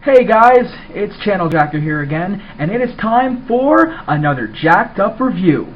Hey guys, it's Channel Jacker here again, and it is time for another jacked up review.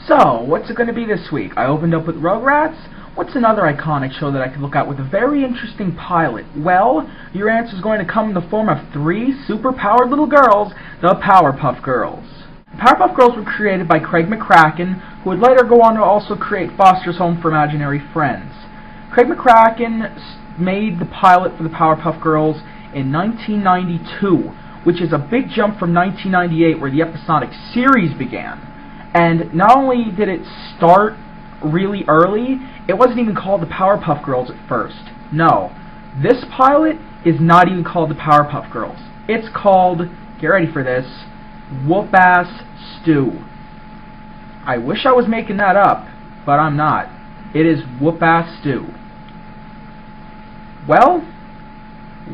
So, what's it going to be this week? I opened up with Rugrats. What's another iconic show that I could look at with a very interesting pilot? Well, your answer is going to come in the form of 3 super-powered little girls, the Powerpuff Girls. The Powerpuff Girls were created by Craig McCracken, who would later go on to also create Foster's Home for Imaginary Friends. Craig McCracken made the pilot for the Powerpuff Girls in 1992, which is a big jump from 1998 where the episodic series began. And not only did it start really early, it wasn't even called the Powerpuff Girls at first. No, this pilot is not even called the Powerpuff Girls. It's called, get ready for this, Whopass Stew. I wish I was making that up, but I'm not. It is Whopass Stew. Well,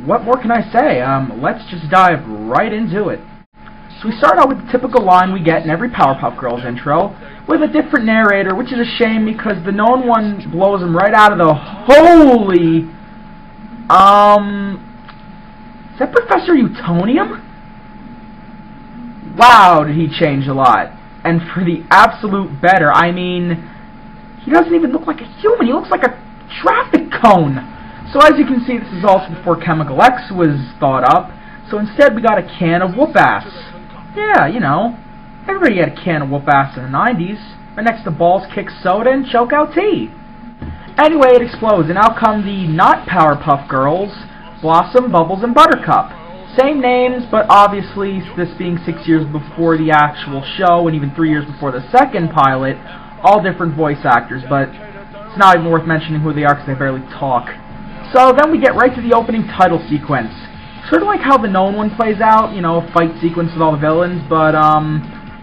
what more can I say? Let's just dive right into it. So we start out with the typical line we get in every Powerpuff Girls intro, with a different narrator, which is a shame because the known one blows them right out of the holy... Is that Professor Utonium? Wow, did he change a lot. And for the absolute better, I mean, he doesn't even look like a human, he looks like a traffic cone. So as you can see, this is also before Chemical X was thought up, so instead we got a can of Whoopass. Yeah, you know, everybody had a can of Whoopass in the 90s, right next to Balls, Kick Soda, and Choke Out Tea. Anyway, it explodes, and out come the not Powerpuff Girls, Blossom, Bubbles, and Buttercup. Same names, but obviously, this being 6 years before the actual show, and even 3 years before the second pilot, all different voice actors, but it's not even worth mentioning who they are because they barely talk. So then we get right to the opening title sequence. Sort of like how the known one plays out, you know, a fight sequence with all the villains, but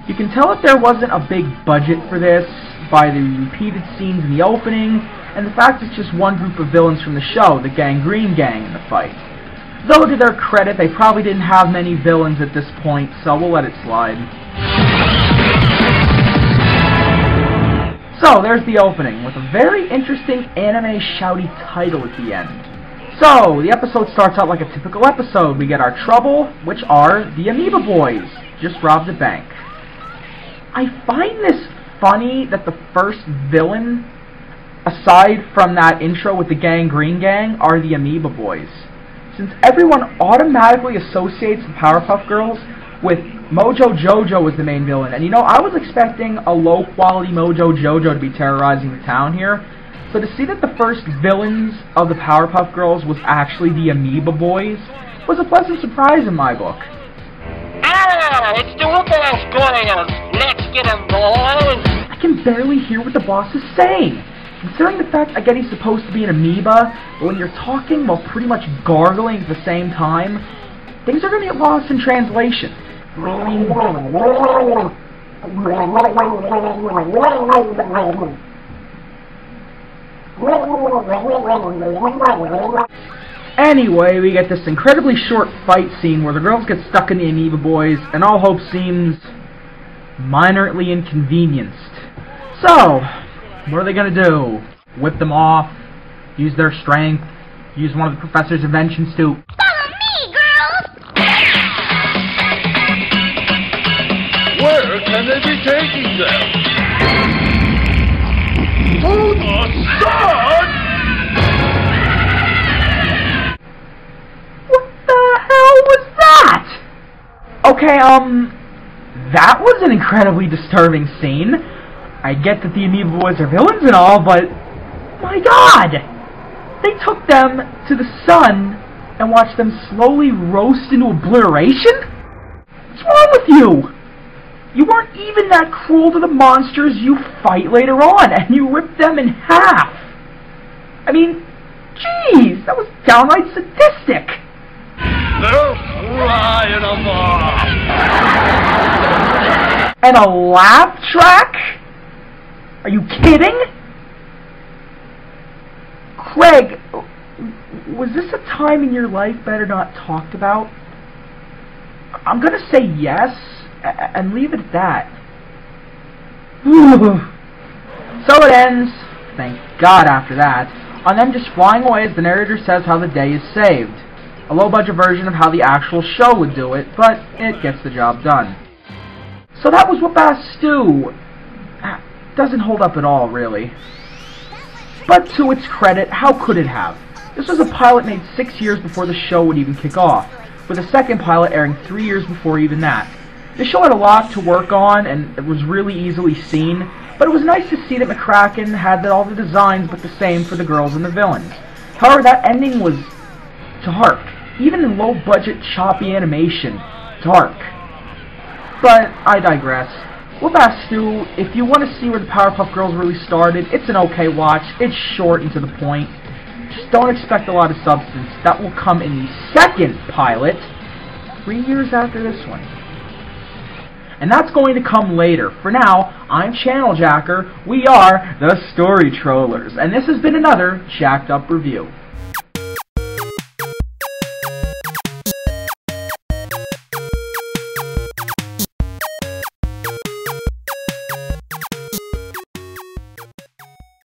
you can tell that there wasn't a big budget for this by the repeated scenes in the opening, and the fact it's just one group of villains from the show, the Gangrene Gang, in the fight. Though to their credit, they probably didn't have many villains at this point, so we'll let it slide. So, there's the opening, with a very interesting anime shouty title at the end. So, the episode starts out like a typical episode. We get our trouble, which are the Amoeba Boys. Just robbed a bank. I find this funny that the first villain, aside from that intro with the Gangrene Gang, are the Amoeba Boys. Since everyone automatically associates the Powerpuff Girls with Mojo Jojo as the main villain. And you know, I was expecting a low-quality Mojo Jojo to be terrorizing the town here. So to see that the first villains of the Powerpuff Girls was actually the Amoeba Boys was a pleasant surprise in my book. Ah, it's the Whopass Girls! Let's get 'em, boys! I can barely hear what the boss is saying. Considering the fact I get he's supposed to be an amoeba, but when you're talking while pretty much gargling at the same time, things are going to get lost in translation. Anyway, we get this incredibly short fight scene where the girls get stuck in the Amoeba Boys, and all hope seems minorly inconvenienced. So, what are they going to do? Whip them off? Use their strength? Use one of the professor's inventions to... Follow me, girls! Where can they be taking them? To the sun! What the hell was that? Okay, that was an incredibly disturbing scene. I get that the Amoeba Boys are villains and all, but my God! They took them to the sun and watched them slowly roast into obliteration? What's wrong with you? You weren't even that cruel to the monsters you fight later on, and you ripped them in half. I mean, jeez, that was downright sadistic. They'll fry in a mob. And a laugh track? Are you kidding? Craig, was this a time in your life better not talked about? I'm gonna say yes, and leave it at that. So it ends, thank God after that, on them just flying away as the narrator says how the day is saved. A low-budget version of how the actual show would do it, but it gets the job done. So that was Whopass Stew. Doesn't hold up at all, really. But to its credit, how could it have? This was a pilot made 6 years before the show would even kick off, with a second pilot airing 3 years before even that. The show had a lot to work on, and it was really easily seen, but it was nice to see that McCracken had all the designs but the same for the girls and the villains. However, that ending was dark. Even in low-budget, choppy animation, dark. But I digress. Whopass Stew, if you want to see where the Powerpuff Girls really started, it's an okay watch. It's short and to the point. Just don't expect a lot of substance. That will come in the second pilot, 3 years after this one. And that's going to come later. For now, I'm Channel Jacker. We are the StoryTrollers. And this has been another Jacked Up Review.